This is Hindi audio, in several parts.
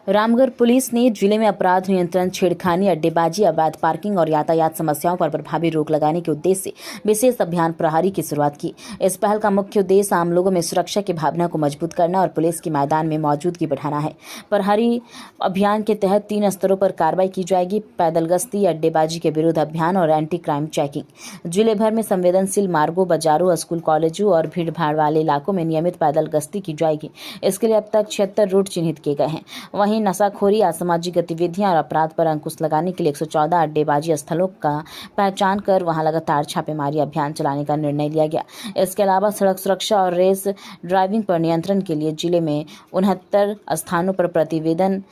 रामगढ़ पुलिस ने जिले में अपराध नियंत्रण, छेड़खानी, अड्डेबाजी, अवैध पार्किंग और यातायात समस्याओं पर प्रभावी रोक लगाने के उद्देश्य से विशेष अभियान प्रहरी की शुरुआत की। इस पहल का मुख्य उद्देश्य आम लोगों में सुरक्षा की भावना को मजबूत करना और पुलिस की मैदान में मौजूदगी बढ़ाना है। प्रहरी अभियान के तहत 3 स्तरों पर कार्रवाई की जाएगी: पैदल गश्ती, अड्डेबाजी के विरुद्ध अभियान और एंटी क्राइम चेकिंग। जिले भर में संवेदनशील मार्गों, बाजारों, स्कूल, कॉलेजों और भीड़ भाड़ वाले इलाकों में नियमित पैदल गश्ती की जाएगी। इसके लिए अब तक 76 रूट चिन्हित किए गए हैं। वहीं नशाखोरी, असामाजिक गतिविधियां और अपराध पर अंकुश लगाने के लिए 114 अड्डेबाजी स्थलों का पहचान कर वहां लगातार छापेमारी अभियान चलाने का निर्णय लिया गया। इसके अलावा सड़क सुरक्षा और रेस ड्राइविंग पर नियंत्रण के लिए जिले में 69 स्थानों पर प्रतिदिन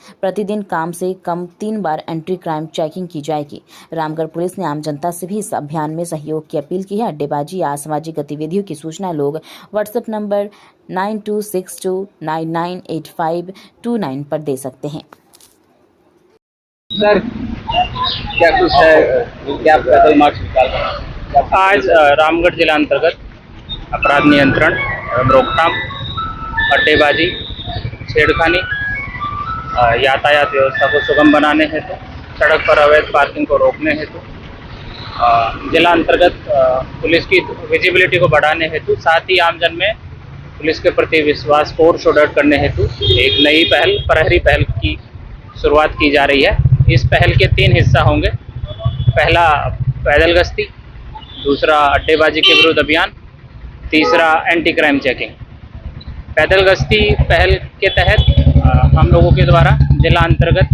कम से कम 3 बार एंटी क्राइम चेकिंग की जाएगी। रामगढ़ पुलिस ने आम जनता से भी इस अभियान में सहयोग की अपील की है। अड्डेबाजी या असामाजिक गतिविधियों की सूचना लोग व्हाट्सएप नंबर 9262998529 पर दे सकते हैं। सर, क्या कुछ है, क्या पैदल मार्च निकाल रहे हैं? आज रामगढ़ जिला अंतर्गत अपराध नियंत्रण एवं रोकथाम, अड्डेबाजी, छेड़खानी, यातायात व्यवस्था को सुगम बनाने हेतु, सड़क पर अवैध पार्किंग को रोकने हेतु, जिला अंतर्गत पुलिस की विजिबिलिटी को बढ़ाने हेतु, साथ ही आमजन में पुलिस के प्रति विश्वास को और सुदृढ़ करने हेतु एक नई पहल, प्रहरी पहल की शुरुआत की जा रही है। इस पहल के 3 हिस्सा होंगे। पहला पैदल गश्ती, दूसरा अड्डेबाजी के विरुद्ध अभियान, तीसरा एंटी क्राइम चेकिंग। पैदल गश्ती पहल के तहत हम लोगों के द्वारा जिला अंतर्गत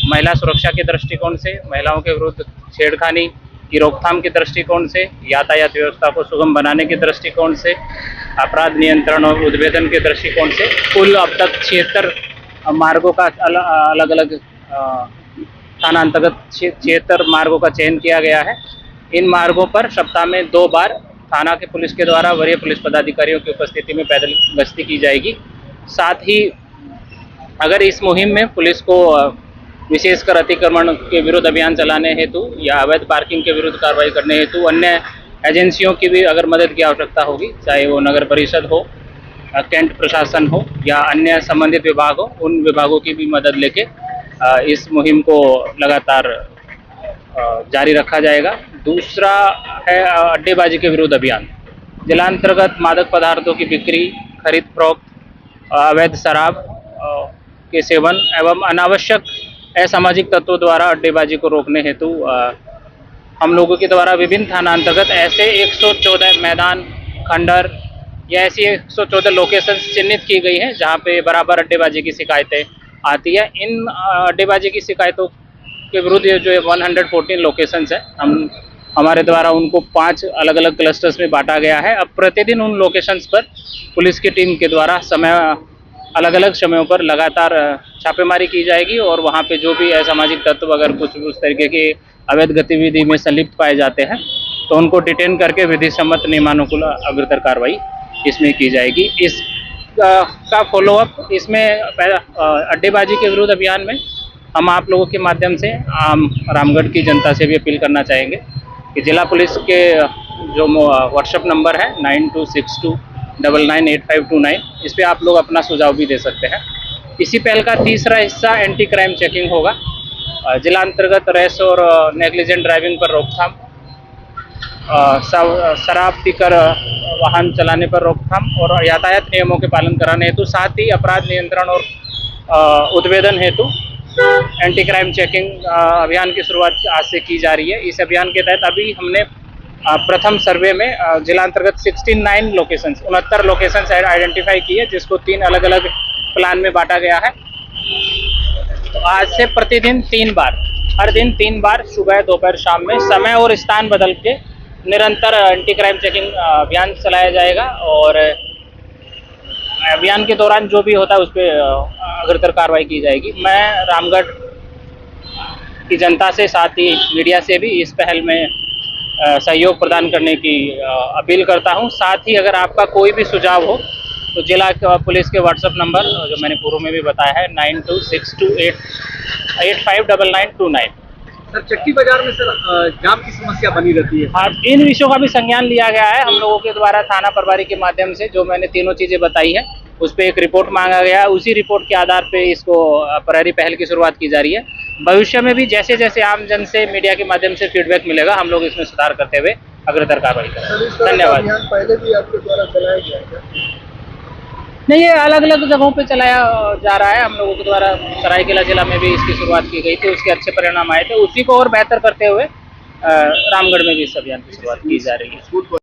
महिला सुरक्षा के दृष्टिकोण से, महिलाओं के विरुद्ध छेड़खानी की रोकथाम के दृष्टिकोण से, यातायात व्यवस्था को सुगम बनाने के दृष्टिकोण से, अपराध नियंत्रण और उद्भेदन के दृष्टिकोण से कुल अब तक 76 मार्गों का अलग अलग थाना अंतर्गत 76 मार्गों का चयन किया गया है। इन मार्गों पर सप्ताह में 2 बार थाना के पुलिस के द्वारा वरीय पुलिस पदाधिकारियों की उपस्थिति में पैदल गश्ती की जाएगी। साथ ही अगर इस मुहिम में पुलिस को विशेषकर अतिक्रमण के विरुद्ध अभियान चलाने हेतु या अवैध पार्किंग के विरुद्ध कार्रवाई करने हेतु अन्य एजेंसियों की भी अगर मदद की आवश्यकता होगी, चाहे वो नगर परिषद हो, कैंट प्रशासन हो या अन्य संबंधित विभाग हो, उन विभागों की भी मदद लेके इस मुहिम को लगातार जारी रखा जाएगा। दूसरा है अड्डेबाजी के विरुद्ध अभियान। जिला अंतर्गत मादक पदार्थों की बिक्री, खरीद फरोख्त, अवैध शराब के सेवन एवं अनावश्यक असामाजिक तत्वों द्वारा अड्डेबाजी को रोकने हेतु हम लोगों के द्वारा विभिन्न थाना अंतर्गत ऐसे 114 मैदान, खंडर या ऐसी 114 लोकेशंस चिन्हित की गई हैं जहां पे बराबर अड्डेबाजी की शिकायतें आती है। इन अड्डेबाजी की शिकायतों के विरुद्ध जो 114 लोकेशंस है, हमारे द्वारा उनको 5 अलग अलग क्लस्टर्स में बांटा गया है। अब प्रतिदिन उन लोकेशंस पर पुलिस की टीम के द्वारा अलग अलग समयों पर लगातार छापेमारी की जाएगी और वहाँ पे जो भी असामाजिक तत्व अगर कुछ उस तरीके की अवैध गतिविधि में संलिप्त पाए जाते हैं तो उनको डिटेन करके विधि सम्मत नियमानुकूल अग्रतर कार्रवाई इसमें की जाएगी। इस का फॉलोअप इसमें अड्डेबाजी के विरुद्ध अभियान में हम आप लोगों के माध्यम से आम रामगढ़ की जनता से भी अपील करना चाहेंगे कि जिला पुलिस के जो व्हाट्सएप नंबर है 9262998529, इस पर आप लोग अपना सुझाव भी दे सकते हैं। इसी पहल का तीसरा हिस्सा एंटी क्राइम चेकिंग होगा। जिला अंतर्गत रेस और नेग्लिजेंट ड्राइविंग पर रोकथाम, शराब पीकर वाहन चलाने पर रोकथाम और यातायात नियमों के पालन कराने हेतु, साथ ही अपराध नियंत्रण और उद्भेदन हेतु एंटी क्राइम चेकिंग अभियान की शुरुआत आज से की जा रही है। इस अभियान के तहत अभी हमने प्रथम सर्वे में जिला अंतर्गत 69 लोकेशंस आइडेंटिफाई की है, जिसको 3 अलग अलग प्लान में बांटा गया है। तो आज से प्रतिदिन 3 बार, हर दिन 3 बार सुबह, दोपहर, शाम में समय और स्थान बदल के निरंतर एंटी क्राइम चेकिंग अभियान चलाया जाएगा और अभियान के दौरान जो भी होता है उस पर अग्रतर कार्रवाई की जाएगी। मैं रामगढ़ की जनता से, साथ ही मीडिया से भी इस पहल में सहयोग प्रदान करने की अपील करता हूं। साथ ही अगर आपका कोई भी सुझाव हो तो जिला पुलिस के व्हाट्सएप नंबर जो मैंने पूर्व में भी बताया है 9262859929। सर, चक्की बाजार में सर जाम की समस्या बनी रहती है। हाँ, इन विषयों का भी संज्ञान लिया गया है हम लोगों के द्वारा थाना प्रभारी के माध्यम से। जो मैंने तीनों चीज़ें बताई है उस पर एक रिपोर्ट मांगा गया, उसी रिपोर्ट के आधार पे इसको प्रहरी पहल की शुरुआत की जा रही है। भविष्य में भी जैसे जैसे आम जन से मीडिया के माध्यम से फीडबैक मिलेगा, हम लोग इसमें सुधार करते हुए अग्रतर कार्रवाई करेंगे। धन्यवाद। पहले भी आपके द्वारा चलाया गया है? नहीं, ये अलग अलग जगहों पे चलाया जा रहा है। हम लोगों के द्वारा सरायकेला जिला में भी इसकी शुरुआत की गई थी, उसके अच्छे परिणाम आए थे। उसी को और बेहतर करते हुए रामगढ़ में भी इस अभियान की शुरुआत की जा रही है।